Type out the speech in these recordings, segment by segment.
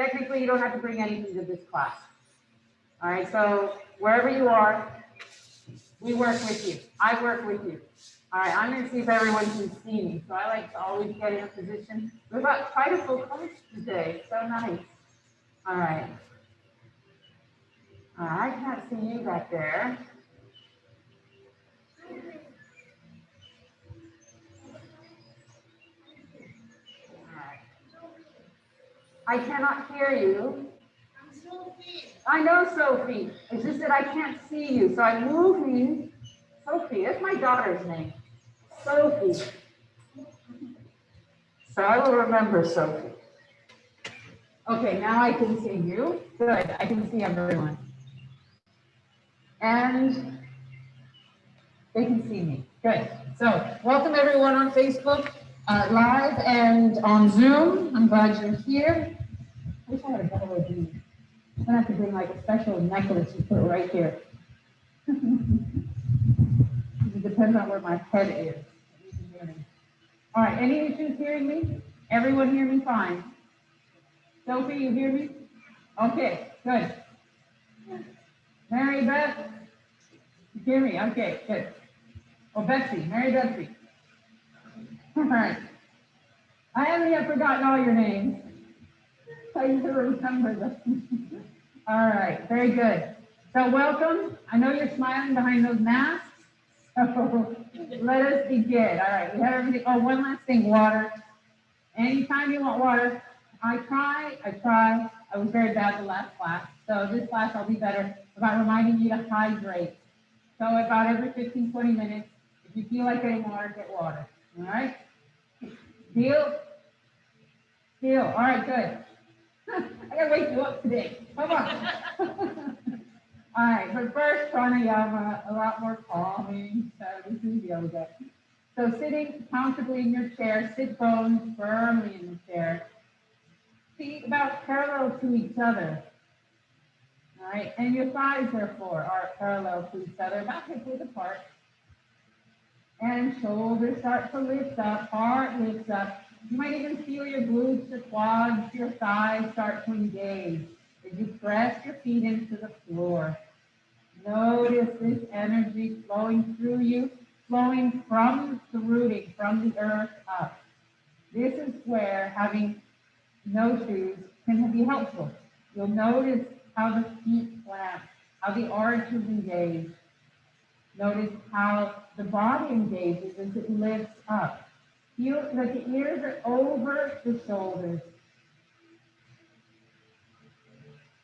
Technically, you don't have to bring anything to this class. All right, so wherever you are, we work with you. I work with you. All right, I'm going to see if everyone can see me. So I like to always get in a position. We've got quite a full coach today. So nice. All right. I can't see you back there. All right. I cannot hear you. I'm Sophie. I know, Sophie. It's just that I can't see you. So I'm moving. Sophie, that's my daughter's name. Sophie. So I will remember Sophie. Okay, now I can see you. Good, I can see everyone. And they can see me. Good. So welcome everyone on Facebook, live and on Zoom. I'm glad you're here. I wish I had a better way of doing it. I'm gonna have to bring like a special necklace and put it right here. It depends on where my head is. You can hear me. All right, any issues hearing me? Everyone hear me fine? Sophie, you hear me? Okay, good. Mary Beth, you hear me? Okay, good. Oh, Betsy, Mary Betsy. All right. I haven't yet forgotten all your names. I need to remember them. All right, very good. So welcome. I know you're smiling behind those masks. So let us begin. All right, we have everything. Oh, one last thing, water. Anytime you want water, I try. I was very bad the last class. So this class I'll be better about reminding you to hydrate. So about every 15, 20 minutes, if you feel like getting water, get water. All right? Deal? Deal. All right, good. I gotta wake you up today. Come on. All right, but first, pranayama, a lot more calming. So this is yoga. So sitting comfortably in your chair, sit bones firmly in the chair. Feet about parallel to each other. All right, and your thighs, therefore, are parallel to each other, about hip width apart. And shoulders start to lift up, heart lifts up. You might even feel your glutes, your quads, your thighs start to engage as you press your feet into the floor. Notice this energy flowing through you, flowing from the rooting, from the earth up. This is where having no shoes can be helpful. You'll notice how the feet plant, how the arches engage. Notice how the body engages as it lifts up. Feel that the ears are over the shoulders.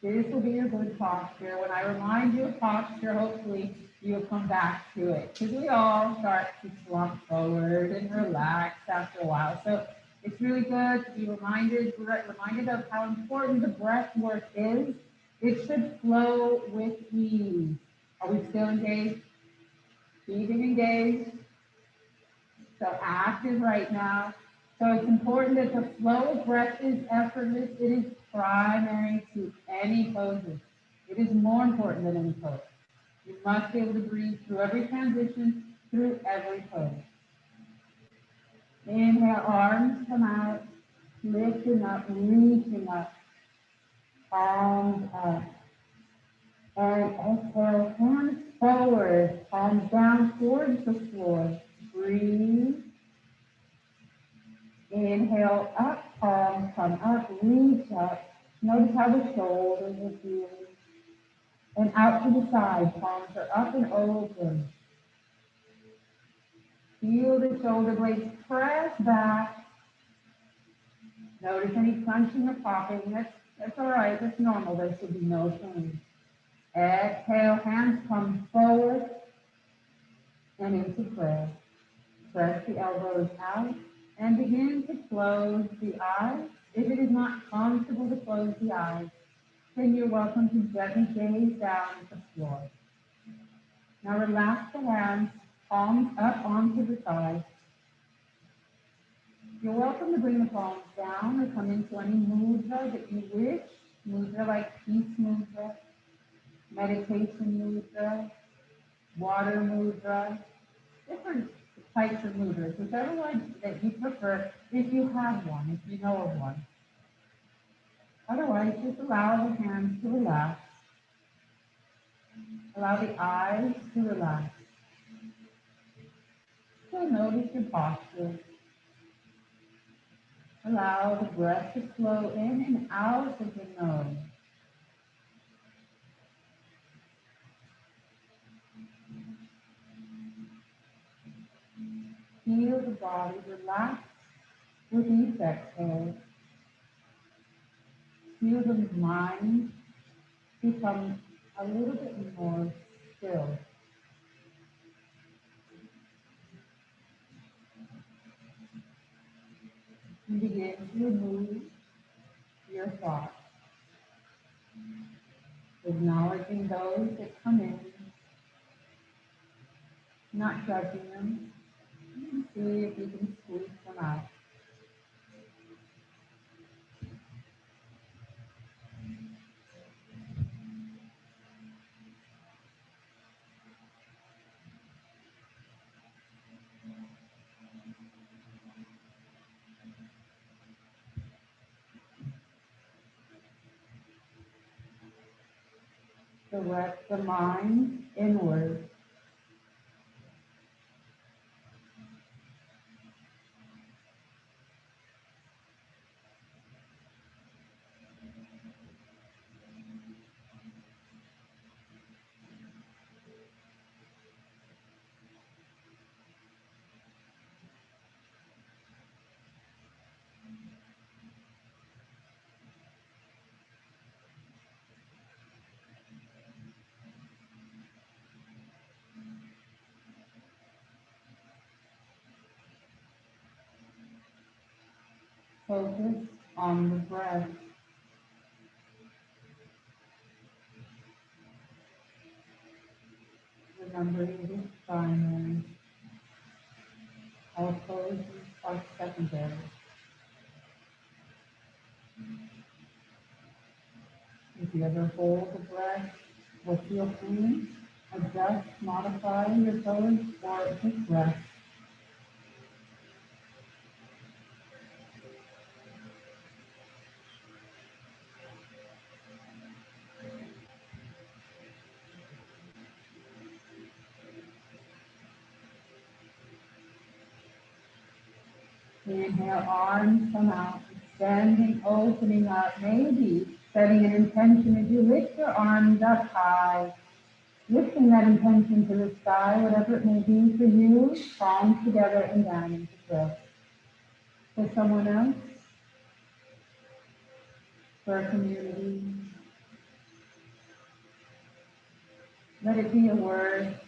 This will be your good posture. When I remind you of posture, hopefully you'll come back to it. Because we all start to slump forward and relax after a while. So it's really good to be reminded of how important the breath work is. It should flow with ease. Are we still engaged? Keeping engaged. So active right now. So it's important that the flow of breath is effortless. It is primary to any poses. It is more important than any pose. You must be able to breathe through every transition, through every pose. Inhale, arms come out, lifting up, reaching up, palms up. And exhale, hands forward, palms down towards the floor. Breathe. Inhale, up, palms come up, reach up. Notice how the shoulders are feeling. And out to the side, palms are up and open. Feel the shoulder blades press back. Notice any crunching or popping. That's all right, that's normal. There should be no pain. Exhale, hands come forward and into prayer. Press the elbows out and begin to close the eyes. If it is not comfortable to close the eyes, then you're welcome to gently gaze down at the floor. Now relax the hands, palms up onto the thighs. You're welcome to bring the palms down or come into any mudra that you wish. Mudra like peace mudra, meditation mudra, water mudra, different types of mudras, whichever one that you prefer, if you have one, if you know of one. Otherwise, just allow the hands to relax. Allow the eyes to relax. So notice your posture. Allow the breath to flow in and out of the nose. Feel the body relax with each exhale. Feel the mind become a little bit more still. And begin to remove your thoughts, acknowledging those that come in, not judging them. See if you can squeeze them out. Direct the mind inward. Focus on the breath. Remembering this primary. All poses are secondary. If you ever hold the breath with your pain, adjust, modify your pose or just rest. Inhale, arms come out, extending, opening up, maybe setting an intention as you lift your arms up high, lifting that intention to the sky, whatever it may be for you, palms together and down into breath. For someone else, for a community, let it be a word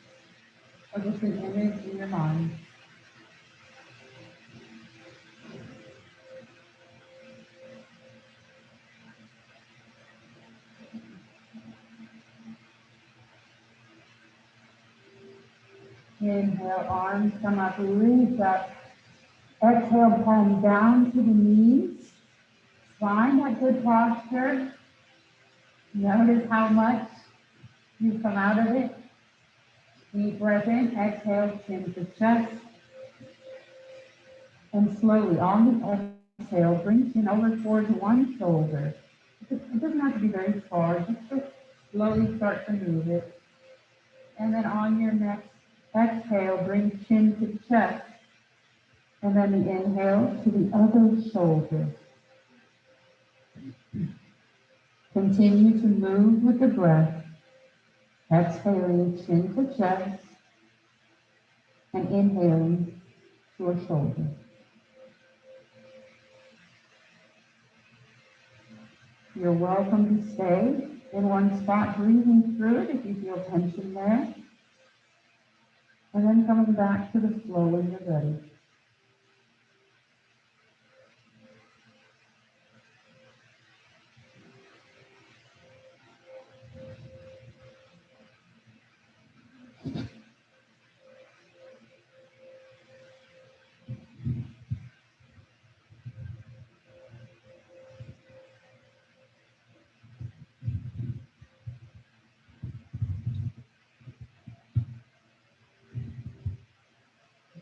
or just an image in your mind. Inhale, arms come up, reach up. Exhale, palm down to the knees. Find that good posture. Notice how much you come out of it. Deep breath in, exhale, chin to chest. And slowly on the exhale, bring chin over towards one shoulder. It doesn't have to be very far, just to slowly start to move it. And then on your next exhale, bring chin to chest. And then the inhale to the other shoulder. Continue to move with the breath. Exhaling chin to chest and inhaling to a shoulder. You're welcome to stay in one spot, breathing through it if you feel tension there. And then coming back to the flow when you're ready.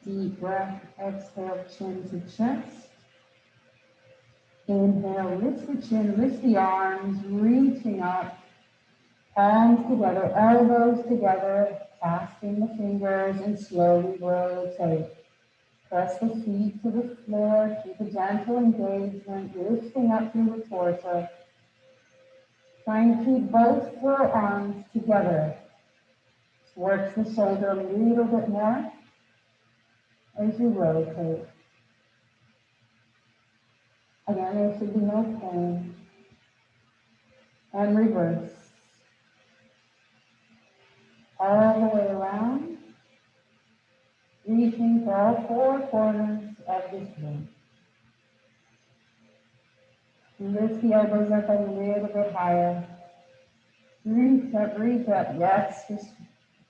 Deep breath, exhale, chin to chest. Inhale, lift the chin, lift the arms, reaching up, palms together, elbows together, clasping the fingers, and slowly rotate. Press the feet to the floor, keep a gentle engagement, lifting up through the torso. Try and keep both forearms together. Work the shoulder a little bit more as you rotate. Again, there should be no pain. And reverse. All the way around, reaching for all four corners of this room. Lift the elbows up a little bit higher. Reach up, yes, just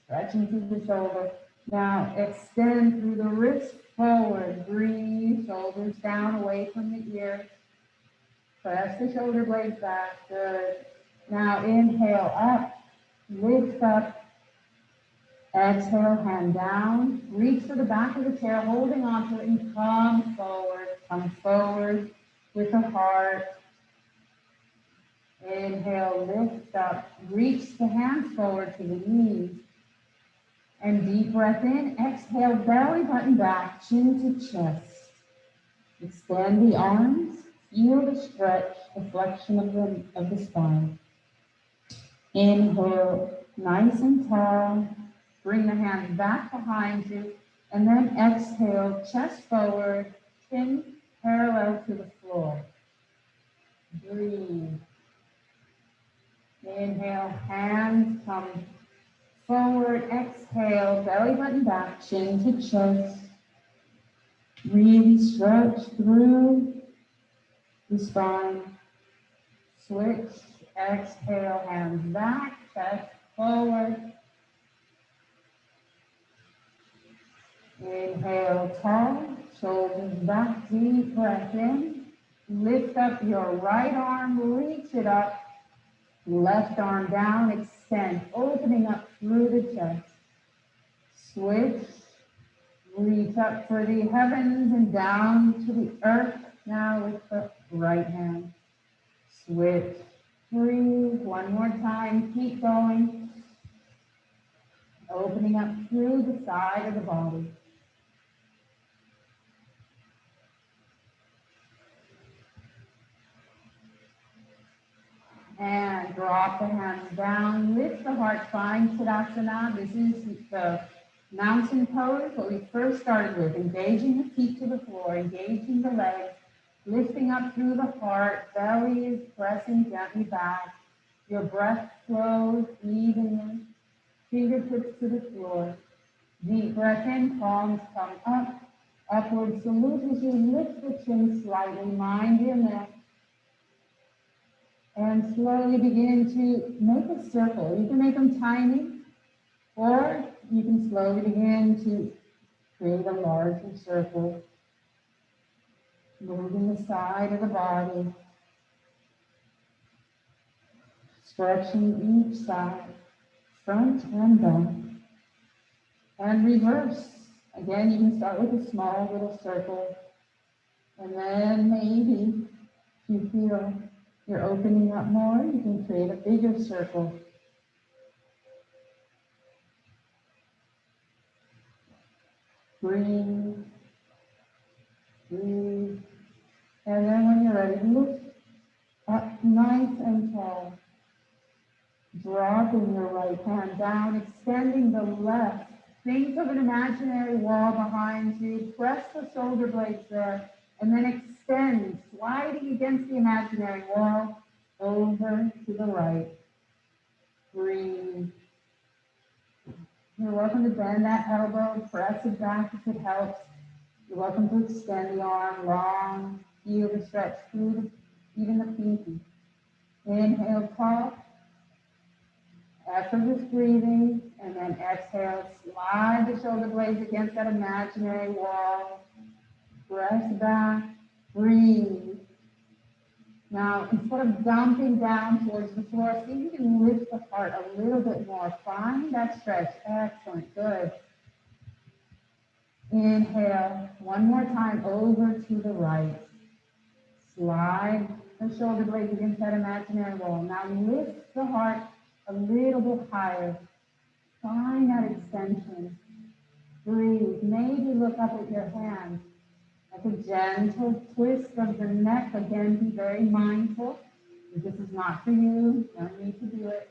stretching through the shoulder. Now extend through the wrist forward, breathe, shoulders down away from the ears. Press the shoulder blades back, good. Now inhale up, lift up, exhale, hand down, reach for the back of the chair, holding on to it, and come forward with the heart. Inhale, lift up, reach the hands forward to the knees. And deep breath in, exhale, belly button back, chin to chest. Extend the arms, feel the stretch, the flexion of the spine. Inhale, nice and tall. Bring the hands back behind you. And then exhale, chest forward, chin parallel to the floor. Breathe. Inhale, hands come forward. Exhale, belly button back, chin to chest. Really stretch through the spine. Switch. Exhale, hands back, chest forward. Inhale, tall, shoulders back, deep breath in. Lift up your right arm, reach it up. Left arm down, extend, opening up through the chest. Switch, reach up for the heavens and down to the earth. Now with the right hand. Switch, breathe, one more time, keep going. Opening up through the side of the body. And drop the hands down, lift the heart, find Tadasana. This is the mountain pose, what we first started with, engaging the feet to the floor, engaging the legs, lifting up through the heart, belly is pressing gently back. Your breath flows evenly, fingertips to the floor. Deep breath in, palms come up, upward salute as you lift the chin slightly, mind your neck. And slowly begin to make a circle. You can make them tiny, or you can slowly begin to create a larger circle. Moving the side of the body. Stretching each side, front and back. And reverse. Again, you can start with a small little circle. And then maybe, if you feel you're opening up more, you can create a bigger circle. Breathe, breathe. And then when you're ready, lift up nice and tall. Dropping your right hand down, extending the left. Think of an imaginary wall behind you. Press the shoulder blades there. And then extend, sliding against the imaginary wall, over to the right. Breathe. You're welcome to bend that elbow, press it back if it helps. You're welcome to extend the arm long, feel the stretch through even the pinky. Inhale, tall. Effortless breathing, and then exhale, slide the shoulder blades against that imaginary wall. Press back, breathe. Now, instead of dumping down towards the floor, see if you can lift the heart a little bit more. Find that stretch. Excellent, good. Inhale, one more time over to the right. Slide the shoulder blades against that imaginary wall. Now lift the heart a little bit higher. Find that extension. Breathe. Maybe look up at your hands. Like a gentle twist of the neck. Again, be very mindful. If this is not for you, don't need to do it.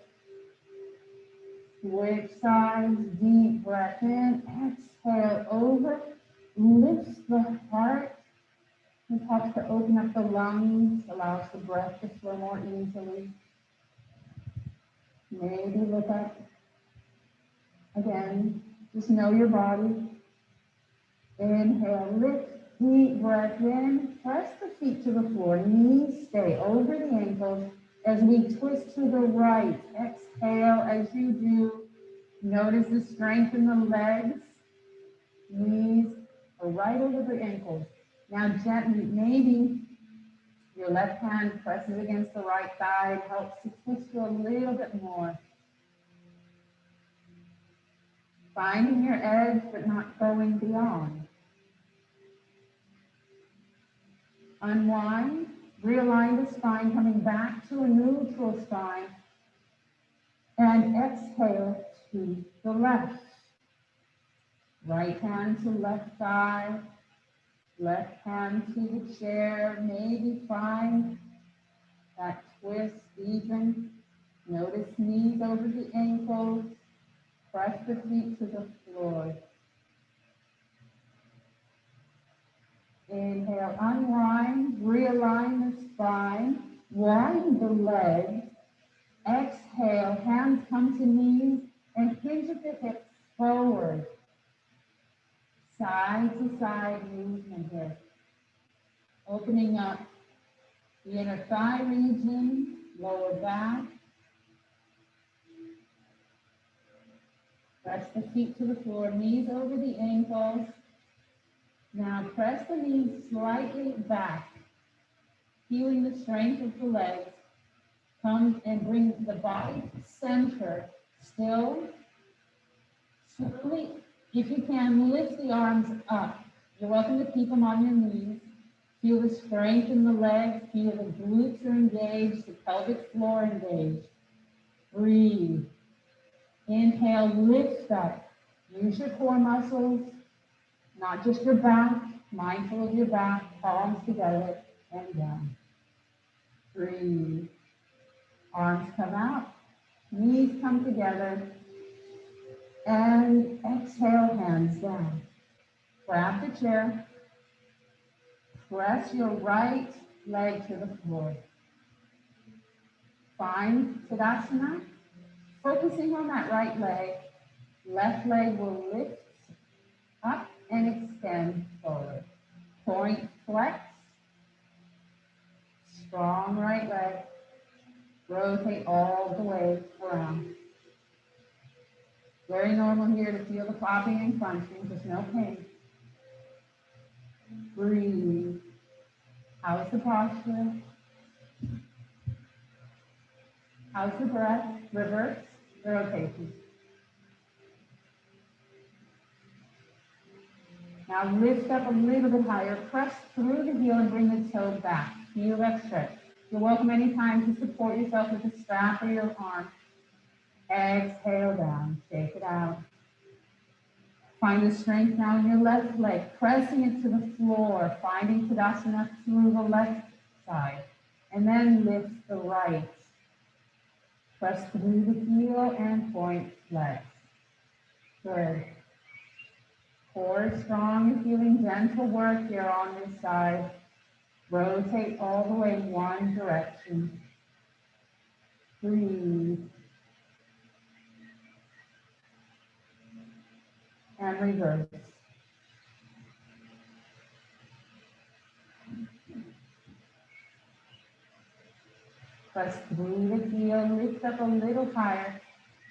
Switch sides, deep breath in, exhale over, lift the heart. This helps to open up the lungs, allows the breath to flow more easily. Maybe look up. Again, just know your body. Inhale, lift, deep breath in, press the feet to the floor, knees stay over the ankles as we twist to the right. Exhale as you do. Notice the strength in the legs. Knees are right over the ankles. Now gently, maybe your left hand presses against the right thigh, helps to twist you a little bit more. Finding your edge, but not going beyond. Unwind, realign the spine, coming back to a neutral spine, and exhale to the left. Right hand to left thigh, left hand to the chair. Maybe find that twist even. Notice knees over the ankles. Press the feet to the floor. Inhale, unwind, realign the spine, wind the legs. Exhale, hands come to knees and hinge at the hips forward. Side to side movement here. Opening up the inner thigh region, lower back. Press the feet to the floor, knees over the ankles. Now press the knees slightly back, feeling the strength of the legs. Come and bring the body to center. Still, slowly, if you can, lift the arms up. You're welcome to keep them on your knees. Feel the strength in the legs. Feel the glutes are engaged, the pelvic floor engaged. Breathe. Inhale, lift up. Use your core muscles, not just your back. Mindful of your back, palms together and down. Breathe. Arms come out, knees come together, and exhale, hands down. Grab the chair. Press your right leg to the floor. Find Tadasana. Focusing on that right leg, left leg will lift up and extend forward. Point flex. Strong right leg. Rotate all the way around. Very normal here to feel the popping and crunching, just no pain. Breathe. How's the posture? How's the breath? Reverse the rotation. Now lift up a little bit higher. Press through the heel and bring the toe back. Feel that stretch. You're welcome anytime to support yourself with the strap or your arm. Exhale down. Shake it out. Find the strength now in your left leg. Pressing it to the floor. Finding Tadasana through the left side. And then lift the right. Press through the heel and point flex. Good. Core is strong. You're feeling gentle work here on this side. Rotate all the way one direction. Breathe. And reverse. Press through the heel, lift up a little higher.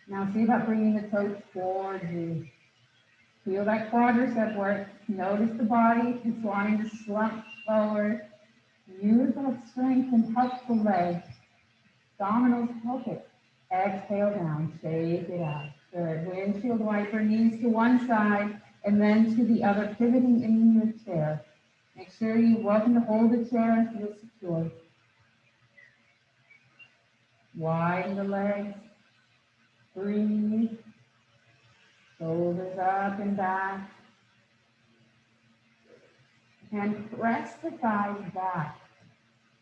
Now see about bringing the toes towards you. Feel that quadricep work. Notice the body. It's wanting to slump forward. Use that strength and help the legs. Abdominals help it. Exhale down. Shake it out. Good. Windshield wiper, knees to one side and then to the other, pivoting in your chair. Make sure you're welcome to hold the chair and feel secure. Widen the legs. Breathe. Shoulders up and back. And press the thighs back.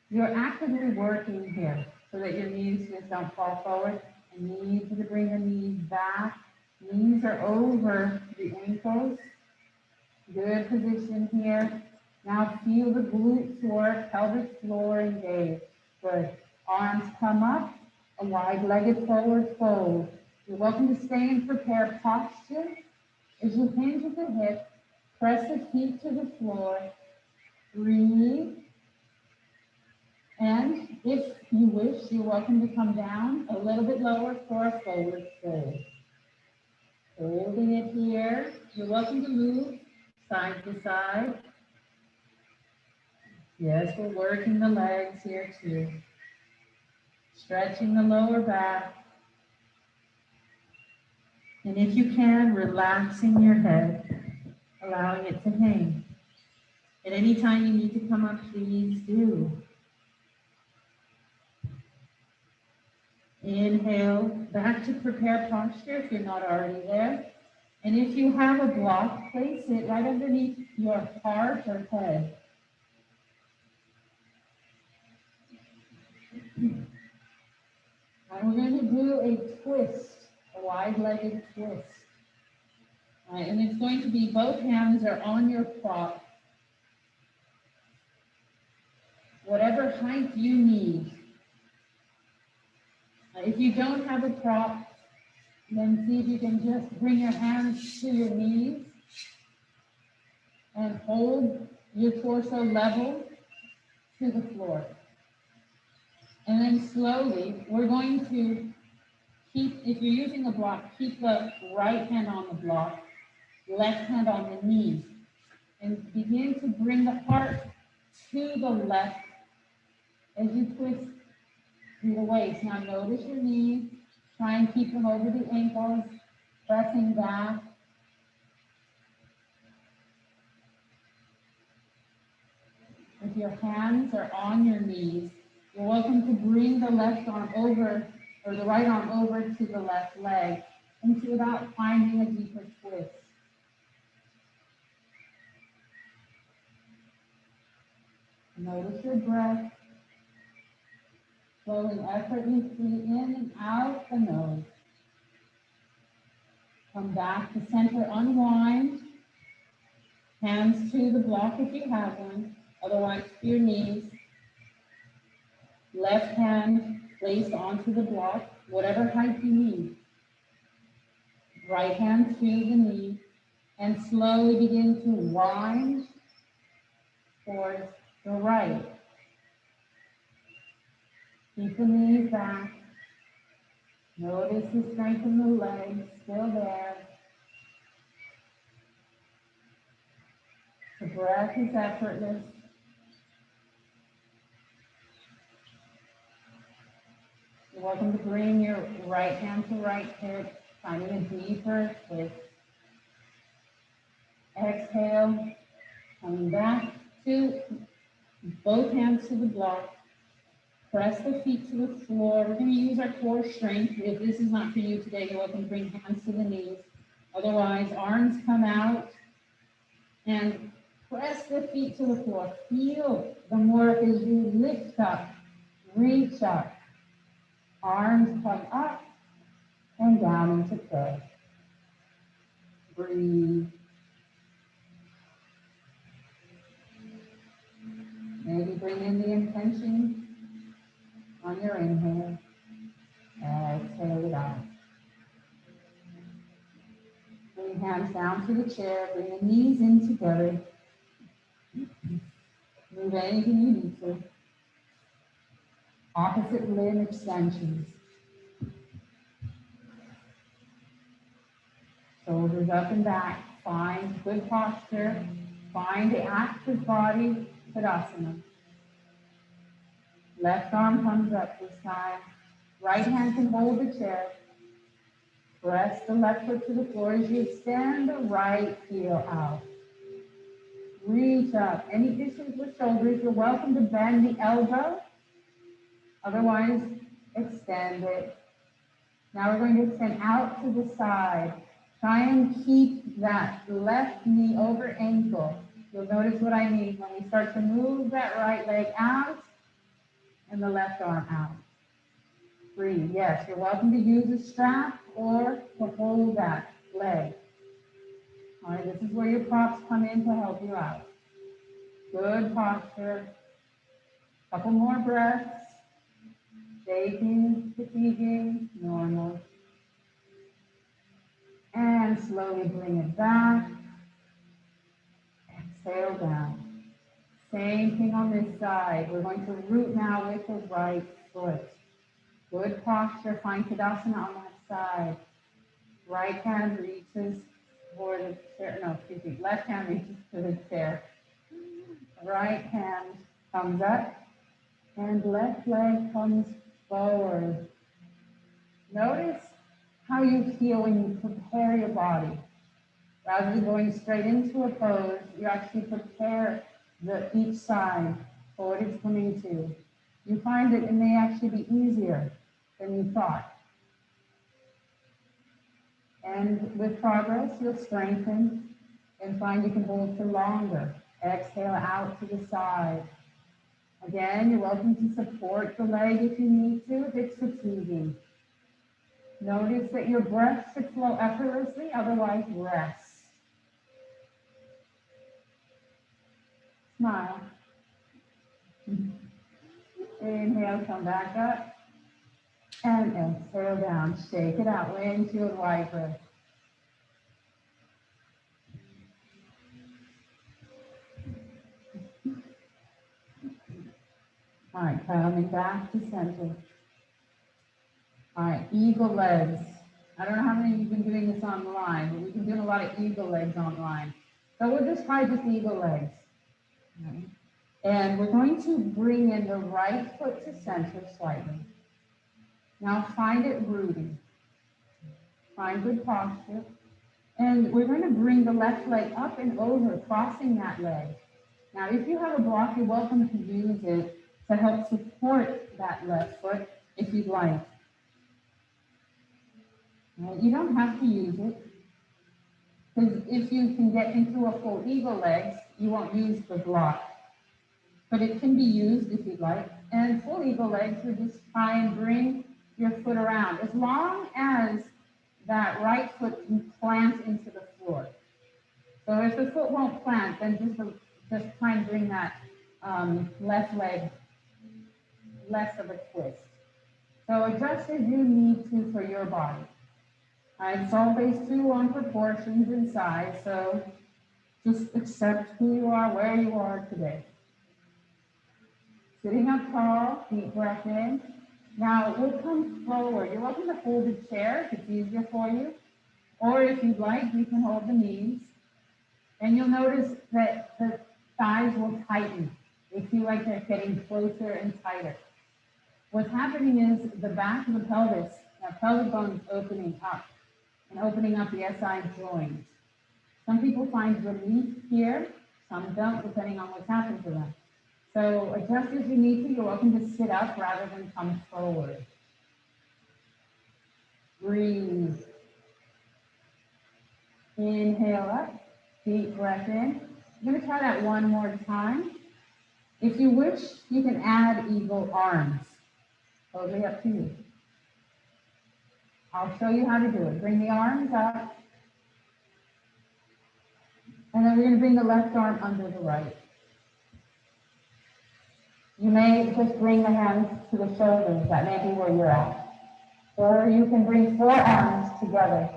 You're actively working here so that your knees just don't fall forward. I need you to bring the knees back. Knees are over the ankles. Good position here. Now feel the glutes work, pelvic floor engaged. Good. Arms come up, a wide-legged forward fold. You're welcome to stay in prepared posture. As you hinge at the hip, press the feet to the floor. Breathe. And if you wish, you're welcome to come down a little bit lower for a forward fold. Holding it here. You're welcome to move side to side. Yes, we're working the legs here too. Stretching the lower back. And if you can, relaxing your head, allowing it to hang. At any time you need to come up, please do. Inhale, back to prepare posture if you're not already there. And if you have a block, place it right underneath your heart or head. And we're going to do a twist, a wide-legged twist. All right, and it's going to be both hands are on your prop. Whatever height you need. If you don't have a prop, then see if you can just bring your hands to your knees and hold your torso level to the floor. And then slowly, we're going to keep, if you're using a block, keep the right hand on the block, left hand on the knees, and begin to bring the heart to the left as you twist through the waist. Now notice your knees, try and keep them over the ankles, pressing back. If your hands are on your knees, you're welcome to bring the left arm over, or the right arm over to the left leg, into about finding a deeper twist. Notice your breath, flowing effortlessly in and out the nose. Come back to center, unwind. Hands to the block if you have one, otherwise to your knees. Left hand placed onto the block, whatever height you need. Right hand to the knee, and slowly begin to wind towards the right. Keep the knees back. Notice the strength in the legs, still there. The breath is effortless. You're welcome to bring your right hand to right hip, finding a deeper twist. Exhale, coming back to both hands to the block. Press the feet to the floor. We're going to use our core strength. If this is not for you today, you're welcome to bring hands to the knees. Otherwise, arms come out and press the feet to the floor. Feel the work as you lift up, reach up. Arms come up and down into prayer. Breathe. Maybe bring in the intention on your inhale. Exhale it out. Bring hands down to the chair. Bring the knees in together. Move anything you need to. Opposite limb extensions. Shoulders up and back. Find good posture. Find the active body, Tadasana. Left arm comes up this time. Right hand can hold the chair. Press the left foot to the floor as you extend the right heel out. Reach up. Any issues with shoulders, you're welcome to bend the elbow. Otherwise, extend it. Now we're going to extend out to the side. Try and keep that left knee over ankle. You'll notice what I mean when we start to move that right leg out and the left arm out. Breathe. Yes, you're welcome to use a strap or to hold that leg. All right, this is where your props come in to help you out. Good posture. Couple more breaths. Shaking, fatiguing, normal. And slowly bring it back. Exhale down. Same thing on this side. We're going to root now with the right foot. Good posture. Find Tadasana on that side. Right hand reaches for the chair. No, excuse me. Left hand reaches for the chair. Right hand comes up. And left leg comes forward. Notice how you feel when you prepare your body. Rather than going straight into a pose, you actually prepare each side for what it's coming to. You find that it may actually be easier than you thought. And with progress, you'll strengthen and find you can hold for longer. Exhale out to the side. Again, you're welcome to support the leg if you need to, if it's fatiguing. Notice that your breath should flow effortlessly, otherwise rest. Smile. Inhale, come back up. And exhale down. Shake it out. Into a wide breath. All right, coming back to center. All right, eagle legs. I don't know how many of you have been doing this online, but we've been doing a lot of eagle legs online. So we'll just try just eagle legs. Right. And we're going to bring in the right foot to center slightly. Now find it rooting. Find good posture. And we're going to bring the left leg up and over, crossing that leg. Now if you have a block, you're welcome to use it to help support that left foot if you'd like. Now, you don't have to use it, because if you can get into a full eagle legs, you won't use the block. But it can be used if you'd like. And full eagle legs, you just try and bring your foot around, as long as that right foot can plant into the floor. So if the foot won't plant, then just try and bring that left leg less of a twist. So adjust as you need to for your body. It's always too on proportions and size, so just accept who you are, where you are today. Sitting up tall, deep breath in. Now we'll come forward. You're welcome to hold a chair if it's easier for you, or if you'd like, you can hold the knees. And you'll notice that the thighs will tighten. They feel like they're getting closer and tighter. What's happening is the back of the pelvis, the pelvic bone is opening up, and opening up the SI joint. Some people find relief here, some don't, depending on what's happened to them. So adjust as you need to. You're welcome to sit up rather than come forward. Breathe. Inhale up, deep breath in. I'm going to try that one more time. If you wish, you can add eagle arms. Totally up to you. I'll show you how to do it. Bring the arms up. And then we're going to bring the left arm under the right. You may just bring the hands to the shoulders. That may be where you're at. Or you can bring forearms together.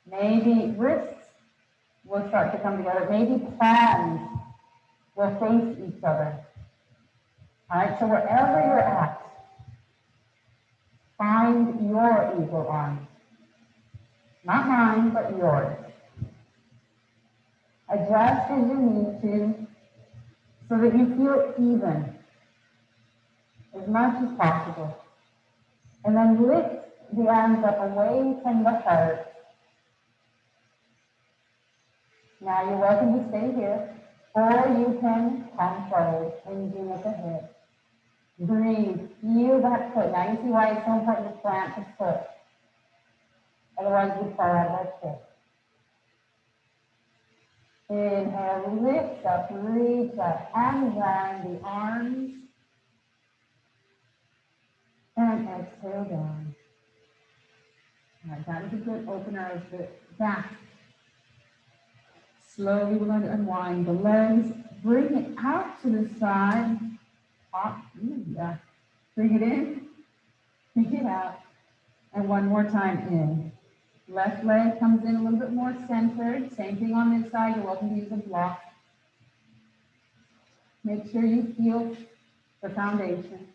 Maybe wrists will start to come together. Maybe palms will face each other. All right, so wherever you're at, find your eagle arms. Not mine, but yours. Adjust as you need to so that you feel even as much as possible. And then lift the arms up away from the heart. Now you're welcome to stay here. Or you can come forward, hinging at the hip. Breathe, feel that foot. Now you see why it's so important to plant the foot. Otherwise you fall out of that foot. Inhale, lift up, reach up, unwind the arms. And exhale down. All right, that is a good opener of the back. Slowly we're going to unwind the legs. Bring it out to the side. Pop. Yeah. Bring it in. Bring it out. And one more time in. Left leg comes in a little bit more centered. Same thing on this side. You're welcome to use a block. Make sure you feel the foundation.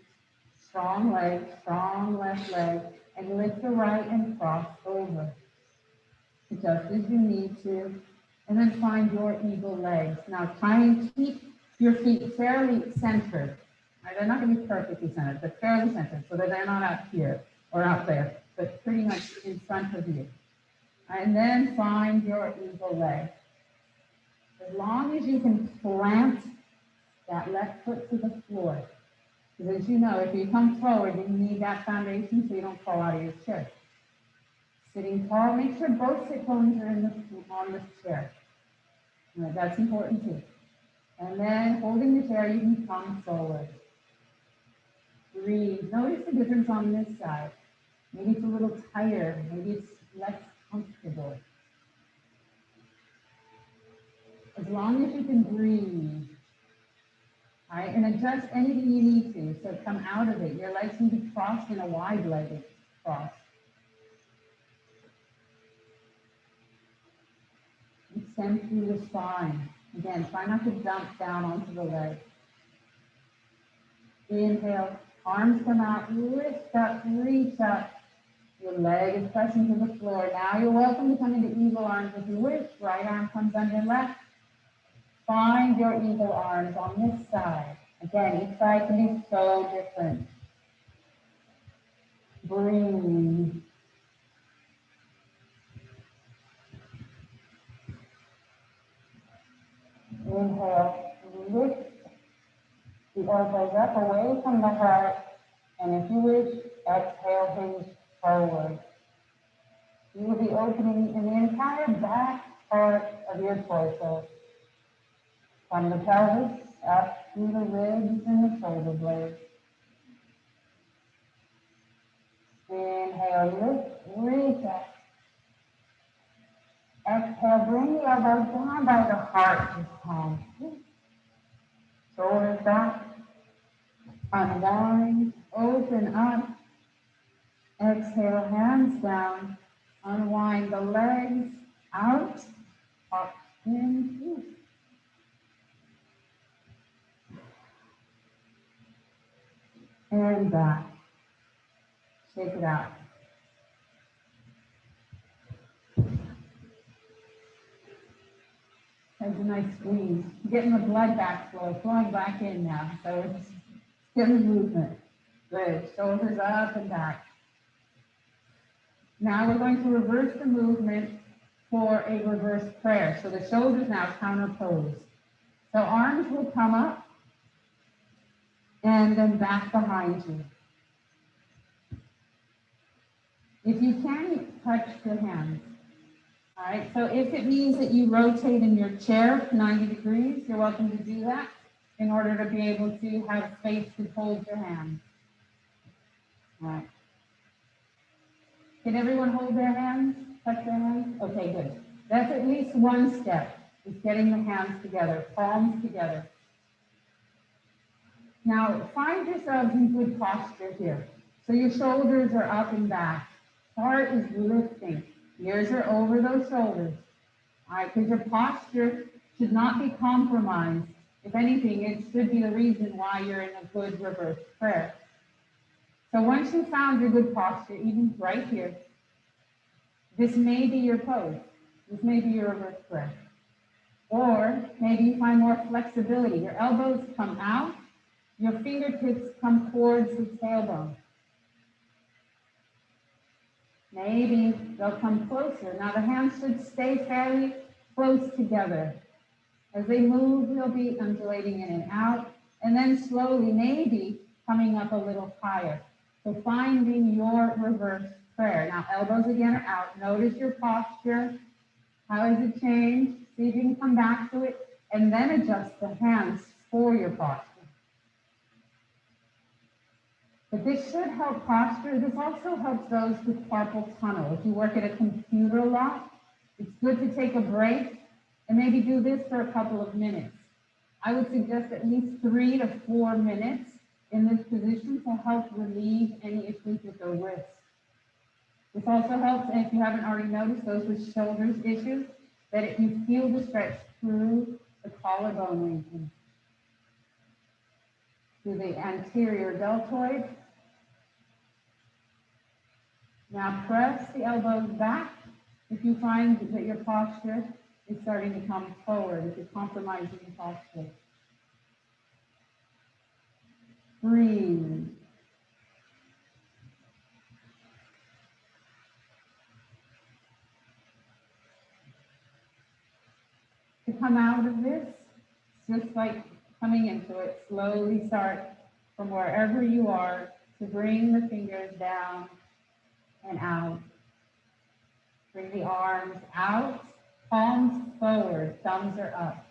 Strong leg, strong left leg. And lift the right and cross over. Just as you need to. And then find your eagle legs. Now try and keep your feet fairly centered. Right? They're not going to be perfectly centered, but fairly centered so that they're not out here or out there, but pretty much in front of you. And then find your eagle leg. As long as you can plant that left foot to the floor. Because as you know, if you come forward, you need that foundation so you don't fall out of your chair. Sitting tall, make sure both sit bones are on the chair. Right, that's important too. And then holding the chair, you can come forward. Breathe. Notice the difference on this side. Maybe it's a little tighter. Maybe it's less comfortable. As long as you can breathe. All right, and adjust anything you need to. So come out of it. Your legs can be crossed in a wide-legged cross. Extend through the spine. Again, try not to dump down onto the leg. Inhale, arms come out, lift up, reach up. Your leg is pressing to the floor. Now you're welcome to come into eagle arms if you wish. Right arm comes under left. Find your eagle arms on this side. Again, each side can be so different. Breathe. Inhale, lift the elbows up away from the heart, and if you wish, exhale, hinge forward. You will be opening in the entire back part of your torso, from the pelvis up through the ribs and the shoulder blades. Inhale, lift, reach up. Exhale, bring the elbows down by the heart this time. Shoulders back, unwind, open up. Exhale, hands down, unwind the legs, out, up, in, and back. Shake it out. That's a nice squeeze. Getting the blood back flowing back in now. So it's getting the movement. Good. Shoulders up and back. Now we're going to reverse the movement for a reverse prayer. So the shoulders now counter pose. So arms will come up and then back behind you. If you can, touch your hands. All right, so if it means that you rotate in your chair 90 degrees, you're welcome to do that in order to be able to have space to hold your hands. All right. Can everyone hold their hands, touch their hands? Okay, good. That's at least one step, is getting the hands together, palms together. Now, find yourselves in good posture here. So your shoulders are up and back. Heart is lifting. Ears are over those shoulders. All right, because your posture should not be compromised. If anything, it should be the reason why you're in a good reverse prayer. So once you found your good posture, even right here, this may be your pose. This may be your reverse prayer. Or maybe you find more flexibility. Your elbows come out, your fingertips come towards the tailbone. Maybe they'll come closer. Now the hands should stay fairly close together. As they move, you'll be undulating in and out, and then slowly, maybe coming up a little higher. So finding your reverse prayer. Now, elbows again are out. Notice your posture. How has it changed? See if you can come back to it, and then adjust the hands for your posture. But this should help posture. This also helps those with carpal tunnel. If you work at a computer a lot, it's good to take a break and maybe do this for a couple of minutes. I would suggest at least 3 to 4 minutes in this position to help relieve any issues with the wrists. This also helps, and if you haven't already noticed, those with shoulders issues, that you feel the stretch through the collarbone region, through the anterior deltoid. Now press the elbows back if you find that your posture is starting to come forward, if you're compromising the posture. Breathe. To come out of this, just like coming into it, slowly start from wherever you are to bring the fingers down and out. Bring the arms out, palms forward, thumbs are up.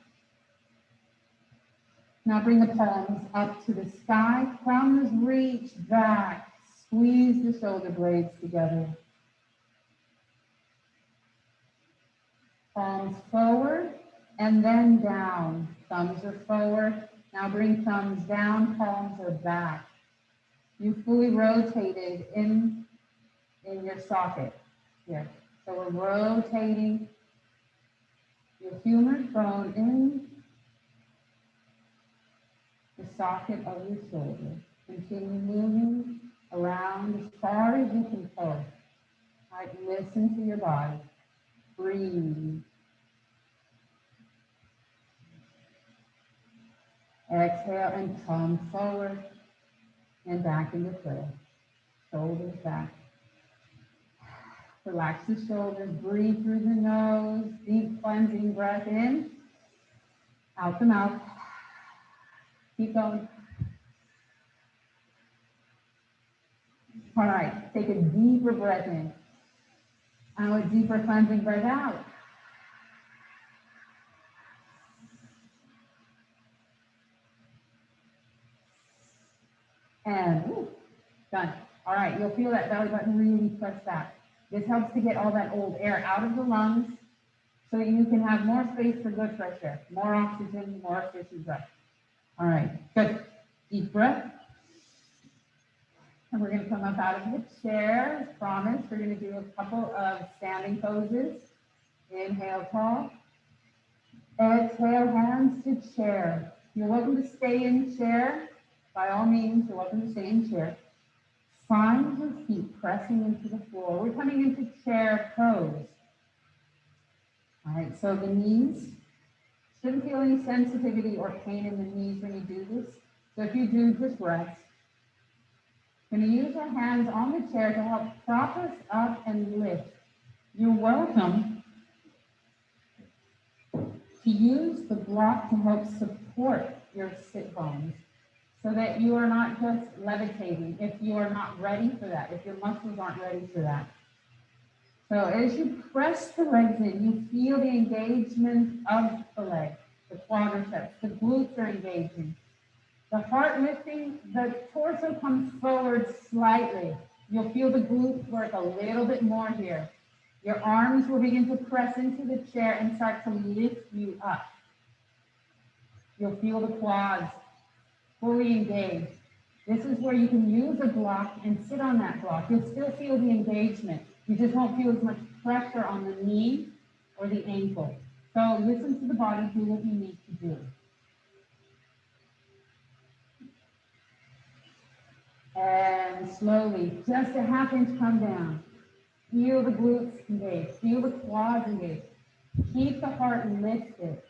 Now bring the palms up to the sky, thumbs reach back, squeeze the shoulder blades together. Palms forward and then down, thumbs are forward. Now bring thumbs down, palms are back. You fully rotated in your socket here. So we're rotating your humerus bone in the socket of your shoulder. Continue moving around as far as you can pull. All right, listen to your body. Breathe. Exhale and come forward and back into prayer. Shoulders back. Relax the shoulders. Breathe through the nose. Deep cleansing breath in. Out the mouth. Keep going. All right, take a deeper breath in. Now a deeper cleansing breath out. And done. All right, you'll feel that belly button really press back. This helps to get all that old air out of the lungs so that you can have more space for good fresh air, more oxygen, more efficient breath. All right, good. Deep breath. And we're going to come up out of the chair. As promised, we're going to do a couple of standing poses. Inhale, tall. Exhale, hands to chair. You're welcome to stay in chair. By all means, you're welcome to stay in chair. Find your feet pressing into the floor. We're coming into chair pose. All right, so the knees. Shouldn't feel any sensitivity or pain in the knees when you do this. So if you do, just rest. Going to use our hands on the chair to help prop us up and lift. You're welcome to use the block to help support your sit bones so that you are not just levitating if you are not ready for that, if your muscles aren't ready for that. So as you press the legs in, you feel the engagement of the leg, the quadriceps, the glutes are engaging. The heart lifting, the torso comes forward slightly. You'll feel the glutes work a little bit more here. Your arms will begin to press into the chair and start to lift you up. You'll feel the quads fully engaged. This is where you can use a block and sit on that block. You'll still feel the engagement. You just won't feel as much pressure on the knee or the ankle. So listen to the body, do what you need to do. And slowly, just a half inch come down. Feel the glutes engaged. Feel the quads engaged. Keep the heart lifted.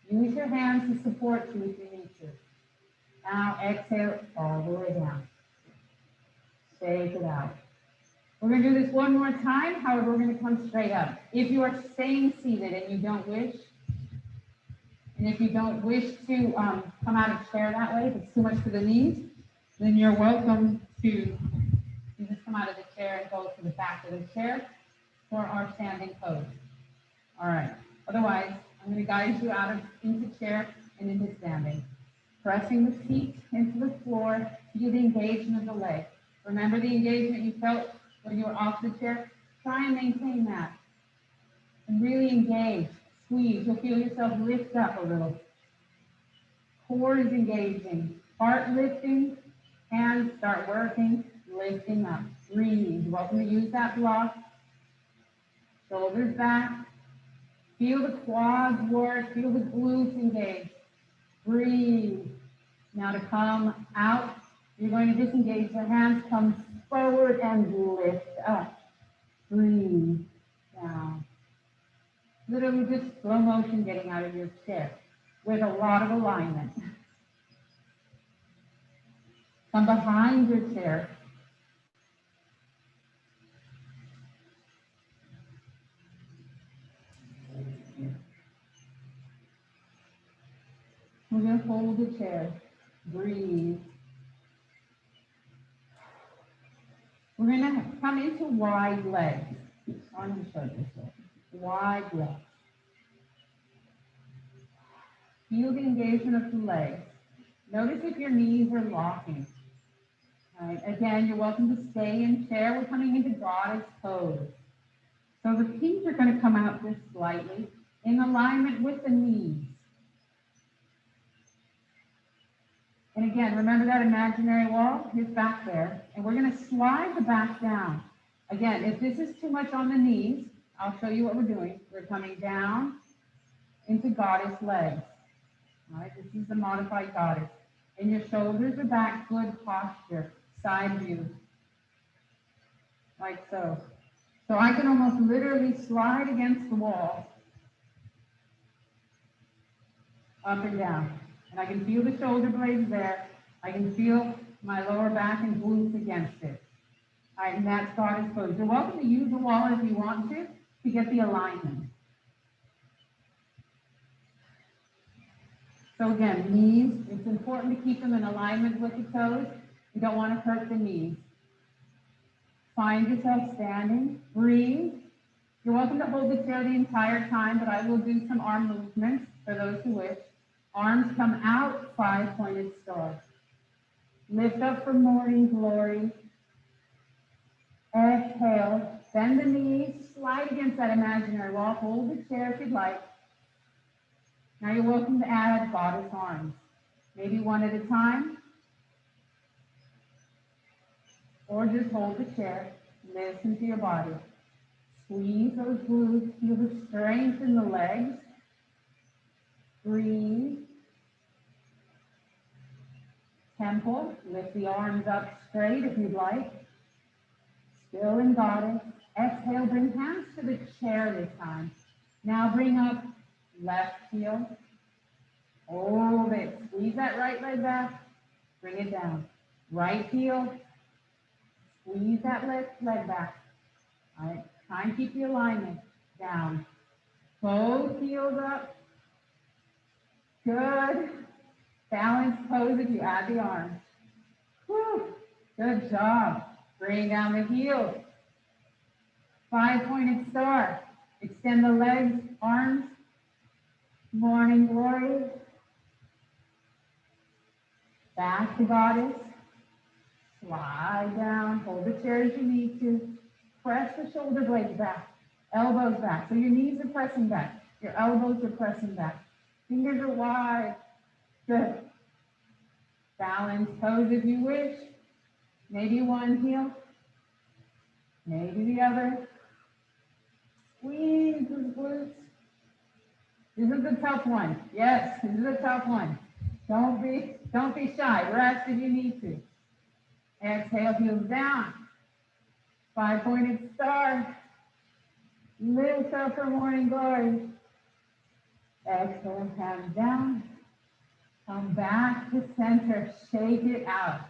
Use your hands to support you if you need to. Now exhale all the way down. Shake it out. We're going to do this one more time. However, we're going to come straight up. If you are staying seated and you don't wish, And if you don't wish to come out of chair that way, if it's too much for the knees, then you're welcome to you just come out of the chair and go to the back of the chair for our standing pose. All right. Otherwise, I'm going to guide you out of into chair and into standing. Pressing the feet into the floor, feel the engagement of the leg. Remember the engagement you felt when you were off the chair? Try and maintain that. And really engage. Squeeze. You'll feel yourself lift up a little. Core is engaging. Heart lifting. Hands start working. Lifting up. Breathe. Welcome to use that block. Shoulders back. Feel the quads work. Feel the glutes engage. Breathe. Now to come out, you're going to disengage the hands, come forward and lift up. Breathe down. Literally just slow motion getting out of your chair with a lot of alignment. Come behind your chair. We're going to hold the chair. Breathe. We're going to come into wide legs. On the shoulders. Wide legs. Feel the engagement of the legs. Notice if your knees are locking. All right. Again, you're welcome to stay in chair. We're coming into goddess pose. So the feet are going to come out just slightly in alignment with the knees. And again, remember that imaginary wall is back there. And we're going to slide the back down. Again, if this is too much on the knees, I'll show you what we're doing. We're coming down into goddess legs. All right, this is the modified goddess. And your shoulders are back, good posture, side view. Like so. So I can almost literally slide against the wall. Up and down. And I can feel the shoulder blades there. I can feel my lower back and glutes against it. All right, and that's goddess pose. You're welcome to use the wall if you want to get the alignment. So again, knees, it's important to keep them in alignment with the toes. You don't want to hurt the knees. Find yourself standing, breathe. You're welcome to hold the chair the entire time, but I will do some arm movements for those who wish. Arms come out, 5-pointed star. Lift up for morning glory. Exhale, bend the knees, slide against that imaginary wall. Hold the chair if you'd like. Now you're welcome to add goddess arms. Maybe one at a time. Or just hold the chair, listen to your body. Squeeze those glutes, feel the strength in the legs. Breathe. Temple, lift the arms up straight if you'd like. Still in goddess. Exhale, bring hands to the chair this time. Now bring up left heel. Hold it. Squeeze that right leg back. Bring it down. Right heel. Squeeze that left leg back. All right. Try and keep the alignment down. Both heels up. Good. Balanced pose if you add the arms. Whew. Good job. Bring down the heels. 5-pointed star. Extend the legs, arms. Morning glory. Back to goddess. Slide down. Hold the chair as you need to. Press the shoulder blades back. Elbows back. So your knees are pressing back. Your elbows are pressing back. Fingers are wide. Good. Balanced pose if you wish. Maybe one heel. Maybe the other. Squeeze those glutes. This is a tough one. Yes, this is a tough one. Don't be shy. Rest if you need to. Exhale, heels down. 5-pointed star. Lift up for morning glory. Exhale, hands down. Come back to center. Shake it out.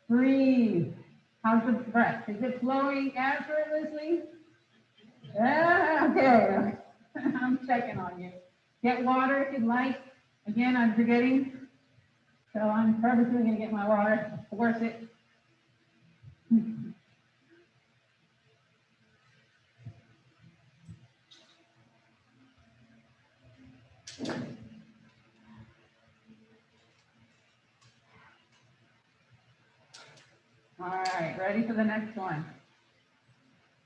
Breathe. How's the breath? Is it flowing effortlessly? Yeah, okay. I'm checking on you. Get water if you'd like. Again, I'm forgetting, so I'm purposely going to get my water, force it. All right, ready for the next one.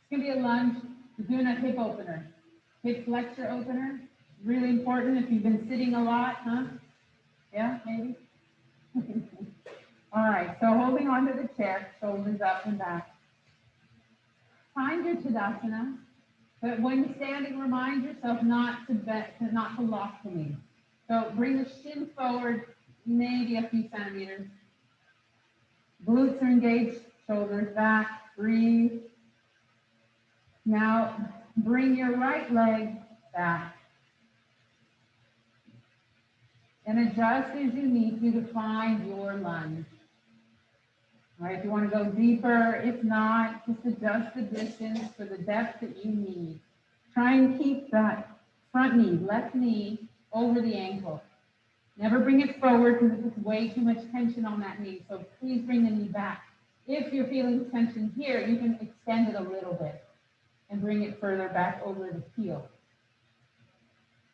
It's going to be a lunge. We're doing a hip opener. Hip flexor opener. Really important if you've been sitting a lot, huh? Yeah, maybe? All right, so holding onto the chair, shoulders up and back. Find your Tadasana, but when you're standing, remind yourself not to lock the knee. So bring the shin forward, maybe a few centimeters. Glutes are engaged, shoulders back, breathe. Now bring your right leg back. And adjust as you need to find your lunge. All right, if you want to go deeper, if not, just adjust the distance for the depth that you need. Try and keep that front knee, left knee, over the ankle. Never bring it forward because it's way too much tension on that knee, so please bring the knee back. If you're feeling tension here, you can extend it a little bit and bring it further back over the heel.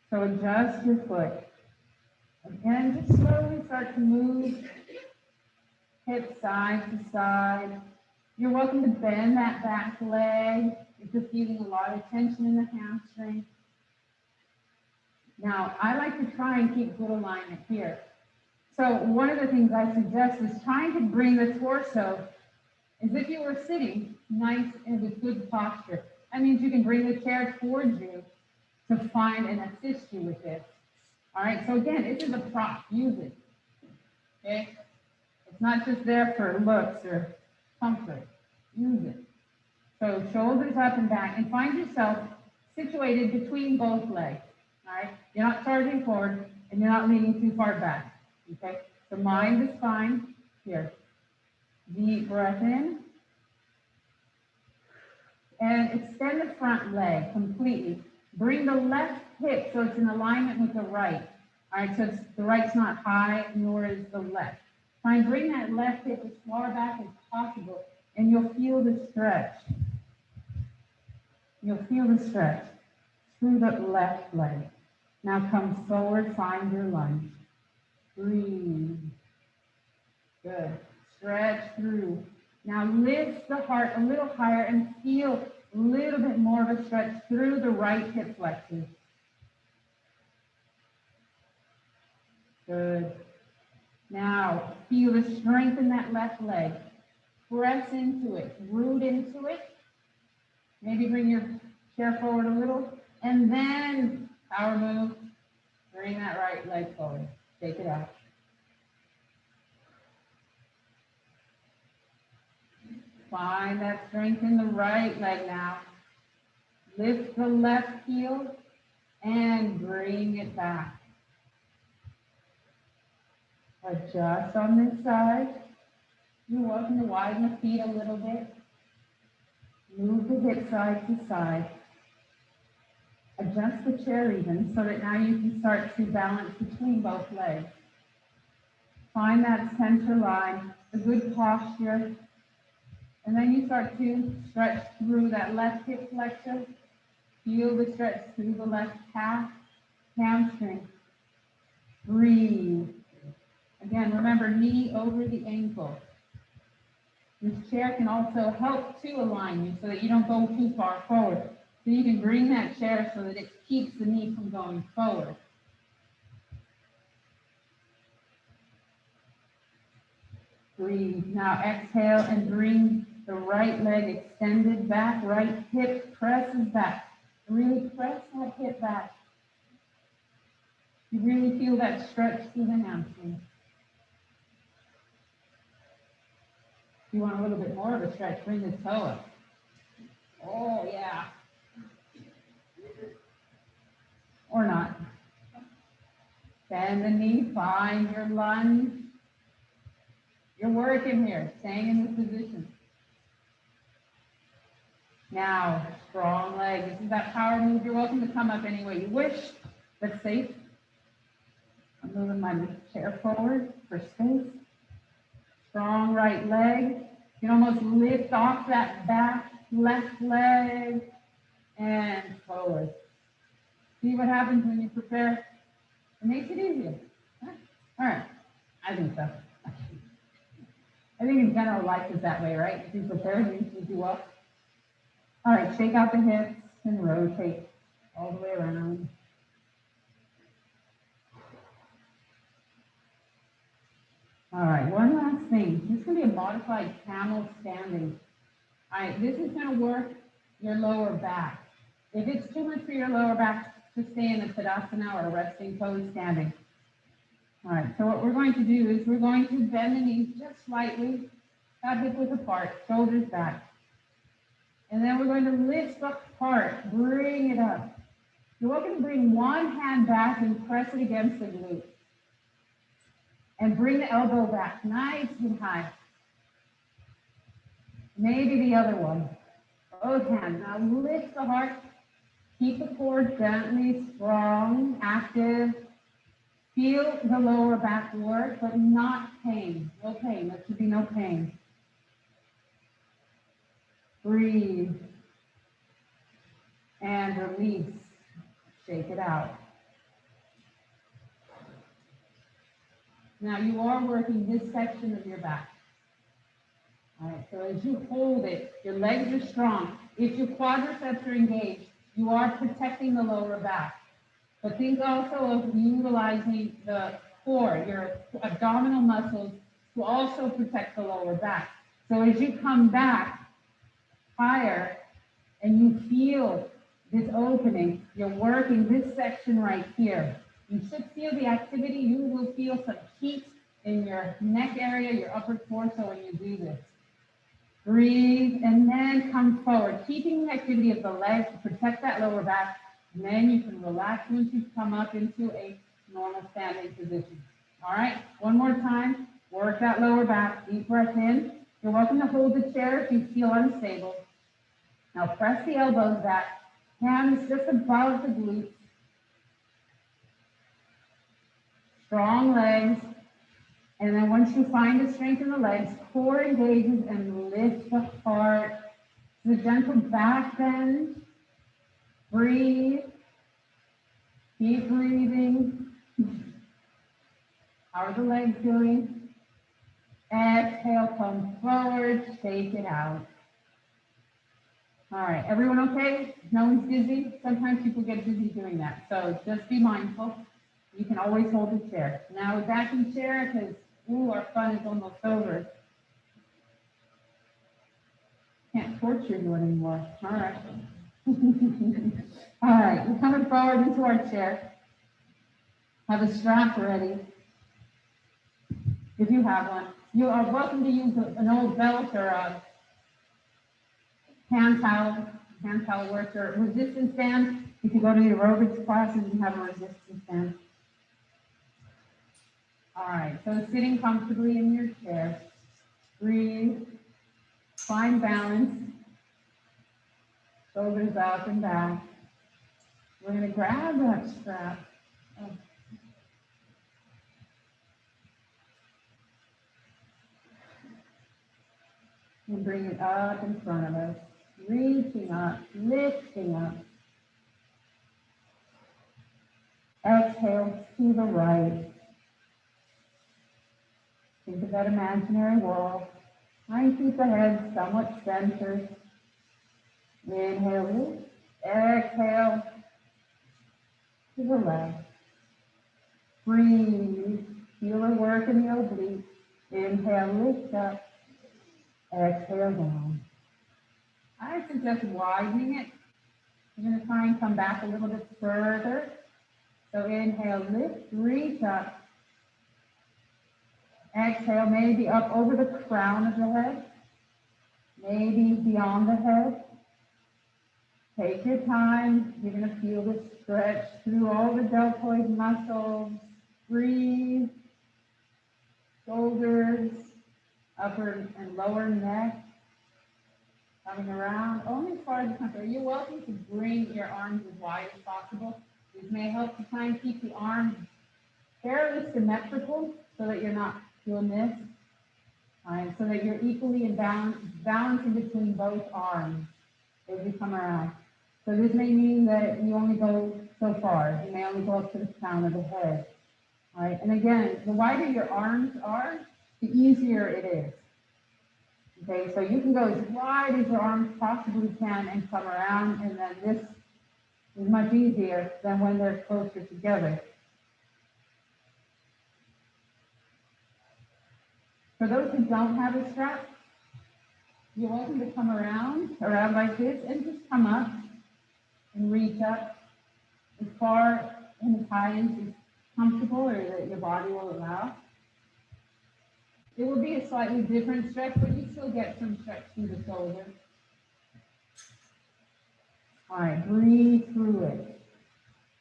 So adjust your foot. Again, just slowly start to move hip side to side. You're welcome to bend that back leg if you're feeling a lot of tension in the hamstring. Now, I like to try and keep good alignment here. So one of the things I suggest is trying to bring the torso as if you were sitting nice and with good posture. That means you can bring the chair towards you to find and assist you with this. All right, so again, this is a prop, use it, okay? It's not just there for looks or comfort, use it. So shoulders up and back, and find yourself situated between both legs, all right? You're not charging forward, and you're not leaning too far back, okay? So mind the spine, here. Deep breath in, and extend the front leg completely. Bring the left hip so it's in alignment with the right. All right, so the right's not high, nor is the left. Try and bring that left hip as far back as possible, and you'll feel the stretch. You'll feel the stretch through the left leg. Now come forward, find your lunge. Breathe. Good. Stretch through. Now lift the heart a little higher and feel a little bit more of a stretch through the right hip flexors. Good. Now feel the strength in that left leg. Press into it, root into it. Maybe bring your chair forward a little, and then power move. Bring that right leg forward. Take it out. Find that strength in the right leg now. Lift the left heel and bring it back. Adjust on this side. You're welcome to widen the feet a little bit. Move the hip side to side. Adjust the chair even so that now you can start to balance between both legs. Find that center line, a good posture. And then you start to stretch through that left hip flexor. Feel the stretch through the left calf, hamstring. Breathe. Again, remember, knee over the ankle. This chair can also help to align you so that you don't go too far forward. So you can bring that chair so that it keeps the knee from going forward. Breathe. Now exhale and bring the right leg extended back, right hip presses back. Really press that hip back. You really feel that stretch through the hamstring. If you want a little bit more of a stretch, bring the toe up. Oh, yeah. Or not. Bend the knee, find your lunge. You're working here, staying in this position. Now, strong leg. This is that power move. You're welcome to come up any way you wish. That's safe. I'm moving my chair forward for space. Strong right leg. You can almost lift off that back left leg and forward. See what happens when you prepare? It makes it easier. Huh? All right. I think so. I think in general life is that way, right? If you prepare, you do well. All right, shake out the hips and rotate all the way around. All right, one last thing. This is going to be a modified camel standing. All right, this is going to work your lower back. If it's too much for your lower back, just stay in a Tadasana or a resting pose standing. All right, so what we're going to do is we're going to bend the knees just slightly, about hip width apart, shoulders back. And then we're going to lift the heart, bring it up. You're welcome to bring one hand back and press it against the glute. And bring the elbow back, nice and high. Maybe the other one. Both hands. Now lift the heart. Keep the core gently strong, active. Feel the lower back work, but not pain. No pain. There should be no pain. Breathe. And release. Shake it out. Now you are working this section of your back. All right, so as you hold it, your legs are strong. If your quadriceps are engaged, you are protecting the lower back. But think also of utilizing the core, your abdominal muscles, to also protect the lower back. So as you come back higher and you feel this opening, you're working this section right here. You should feel the activity. You will feel some heat in your neck area, your upper torso when you do this. Breathe and then come forward, keeping the activity of the legs to protect that lower back. And then you can relax once you come up into a normal standing position. All right, one more time. Work that lower back. Deep breath in. You're welcome to hold the chair if you feel unstable. Now press the elbows back. Hands just above the glutes. Strong legs. And then once you find the strength in the legs, core engages and lift the heart. The gentle back bend. Breathe. Keep breathing. How are the legs doing? Exhale, come forward, shake it out. All right, everyone okay? No one's dizzy? Sometimes people get dizzy doing that. So just be mindful. You can always hold the chair. Now we're back in chair because, our fun is almost over. Can't torture you anymore. All right. All right, we're coming forward into our chair. Have a strap ready. If you have one. You are welcome to use an old belt or a hand towel. Hand towel works, or resistance band. If you go to the aerobics classes, you have a resistance band. All right, so sitting comfortably in your chair. Breathe. Find balance. Shoulders up and back. We're going to grab that strap. And bring it up in front of us. Reaching up, lifting up. Exhale to the right. Think of that imaginary wall. Try and keep the head somewhat centered. Inhale, lift. Exhale to the left. Breathe. Feel the work in the obliques. Inhale, lift up. Exhale down. I suggest widening it. You're going to try and come back a little bit further. So inhale, lift, reach up. Exhale, maybe up over the crown of the head. Maybe beyond the head. Take your time. You're going to feel the stretch through all the deltoid muscles. Breathe. Shoulders, upper and lower neck. Coming around only as far as you can. You're welcome to bring your arms as wide as possible. These may help to try and keep the arms fairly symmetrical so that you're not doing this. All right, so that you're equally in balancing between both arms as you come around. So this may mean that you only go so far. You may only go up to the crown of the head. All right, and again, the wider your arms are, the easier it is. Okay, so you can go as wide as your arms possibly can and come around, and then this is much easier than when they're closer together. For those who don't have a strap, you're welcome to come around like this, and just come up and reach up as far and as high as is comfortable or that your body will allow. It will be a slightly different stretch, but you still get some stretch through the shoulder. All right, breathe through it.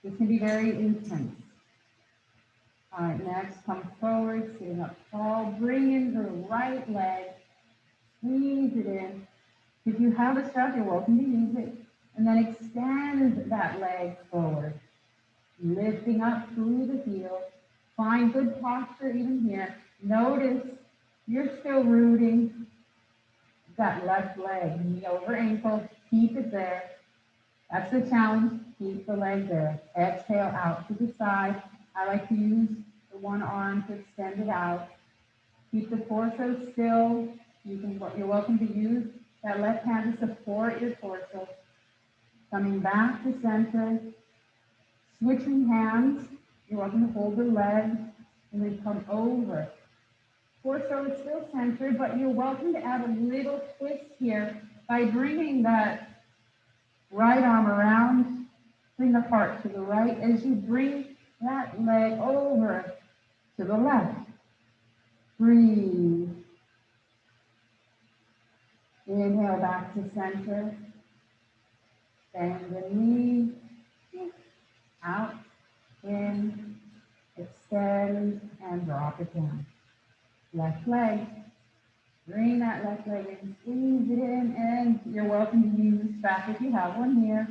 This can be very intense. All right, next, come forward, sitting up tall. Bring in the right leg. Squeeze it in. If you have a strap, you're welcome to use it. And then extend that leg forward. Lifting up through the heel. Find good posture even here. Notice you're still rooting that left leg. Knee over ankle. Keep it there. That's the challenge. Keep the leg there. Exhale out to the side. I like to use the one arm to extend it out. Keep the torso still. You're welcome to use that left hand to support your torso. Coming back to center. Switching hands. You're welcome to hold the leg and then come over. Torso is still centered, but you're welcome to add a little twist here by bringing that right arm around. Bring the heart to the right as you bring that leg over to the left. Breathe. Inhale back to center. Bend the knee. Out. In. Extend and drop it down. Left leg. Bring that left leg in. Squeeze it in, and you're welcome to use strap if you have one here.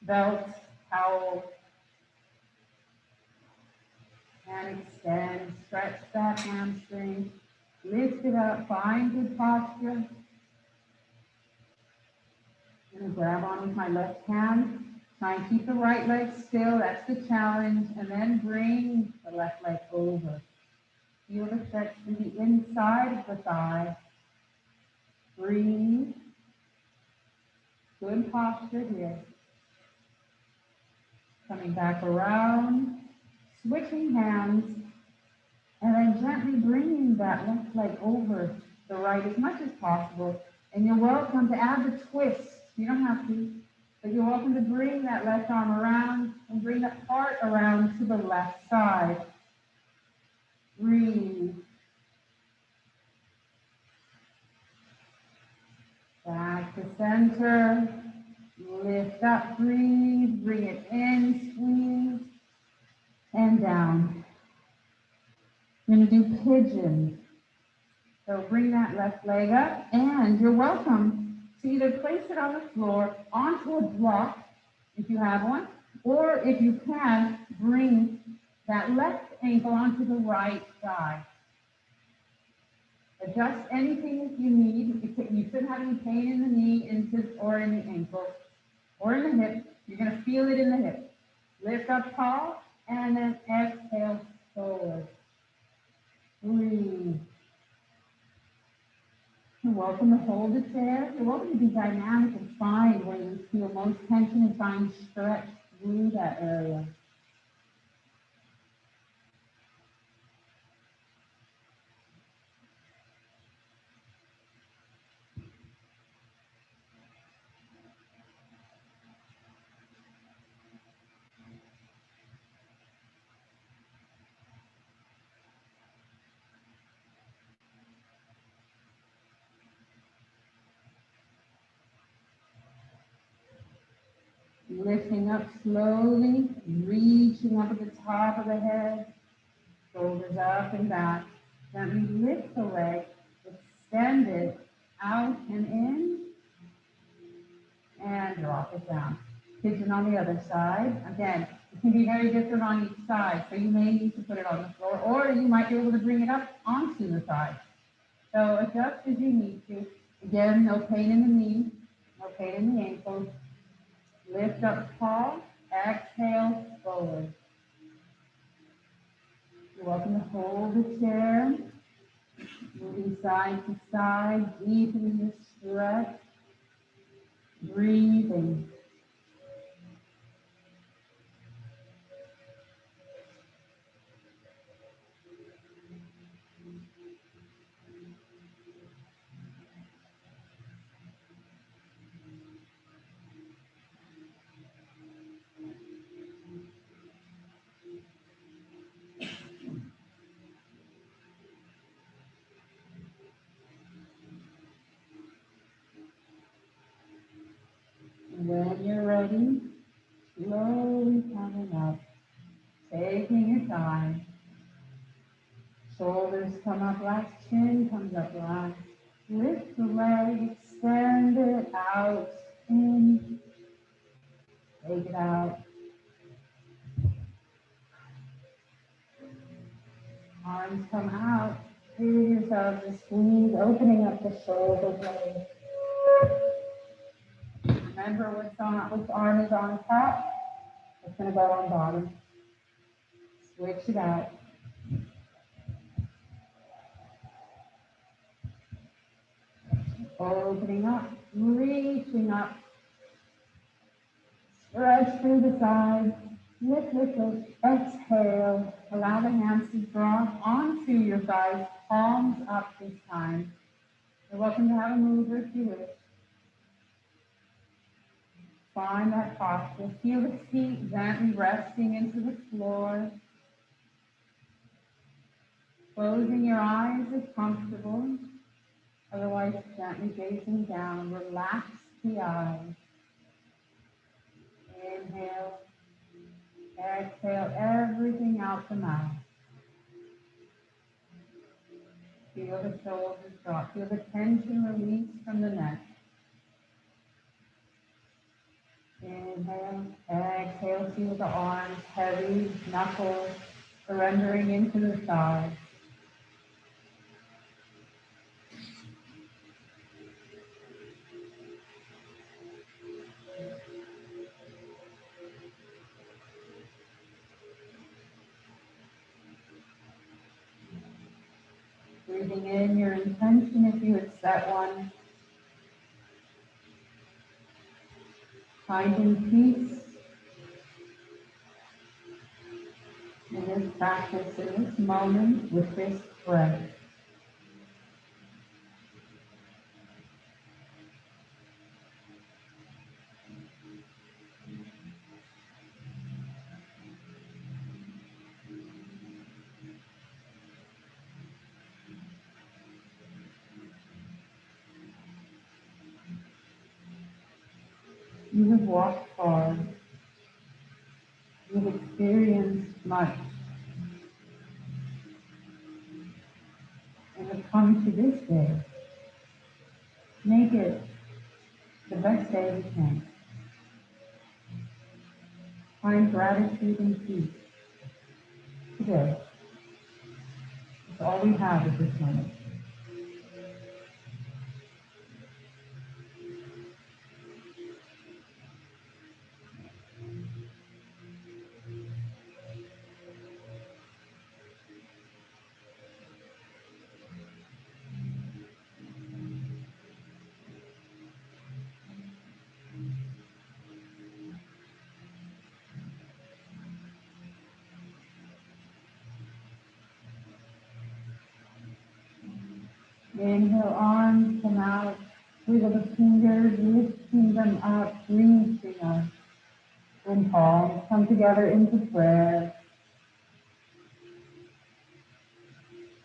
Belt, towel. And extend, stretch that hamstring, lift it up, find good posture. I'm going to grab on with my left hand, try and keep the right leg still, that's the challenge, and then bring the left leg over. Feel the stretch through the inside of the thigh. Breathe. Good posture here. Coming back around. Switching hands, and then gently bringing that left leg over the right as much as possible. And you're welcome to add the twist. You don't have to, but you're welcome to bring that left arm around and bring the heart around to the left side. Breathe. Back to center. Lift up, breathe, bring it in, squeeze. And down. You're going to do pigeon. So bring that left leg up, and you're welcome to either place it on the floor, onto a block, if you have one, or if you can, bring that left ankle onto the right thigh. Adjust anything you need. You shouldn't have any pain in the knee, or in the ankle, or in the hip. You're going to feel it in the hip. Lift up tall. And then exhale forward. Breathe. You're welcome to hold it there. You're welcome to be dynamic and find where you feel most tension and try and stretch through that area. Lifting up slowly, reaching up at the top of the head, shoulders up and back. Gently lift the leg, extend it out and in, and drop it down. Pigeon on the other side. Again, It can be very different on each side, so you may need to put it on the floor, or you might be able to bring it up onto the side. So adjust as you need to. Again, no pain in the knee, no pain in the ankles. Lift up tall, exhale forward. You're welcome to hold the chair, moving side to side, deepening your stretch, breathing. And when you're ready, slowly coming up, taking your time. Shoulders come up last, chin comes up last. Lift the leg, extend it out, in, take it out. Arms come out, feel yourself just squeeze, opening up the shoulder blade. Remember which arm is on top, it's going to go on bottom. Switch it out. Opening up, reaching up. Stretch through the sides. Lift, lift, lift. Exhale. Allow the hands to drop onto your thighs. Palms up this time. You're welcome to have a mover if you wish. Find that posture. Feel the feet gently resting into the floor. Closing your eyes if comfortable. Otherwise, gently gazing down. Relax the eyes. Inhale. Exhale everything out the mouth. Feel the shoulders drop. Feel the tension release from the neck. Inhale. Exhale. Feel the arms heavy, knuckles surrendering into the thighs. Breathing in your intention if you had set one. Finding peace in this practice, in this moment, with this breath. You have walked far. You have experienced much. And have come to this day. Make it the best day you can. Find gratitude and peace today. It's all we have at this moment. Inhale, arms come out, wiggle the fingers, lifting them up, reaching up. And palms come together into prayer.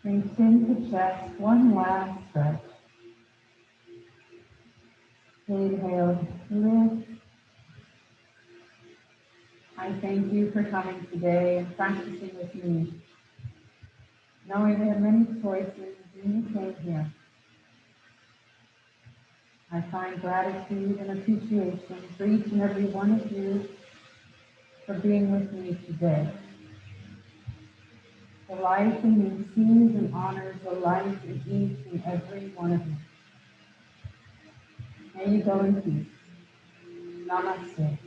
Bring chin to chest, one last stretch. Inhale, lift. I thank you for coming today and practicing with me. Knowing we have many choices, and you came here. I find gratitude and appreciation for each and every one of you for being with me today. The light in me sees and honors the light in each and every one of you. May you go in peace. Namaste.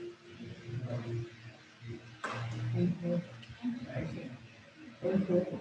Thank you. Thank you.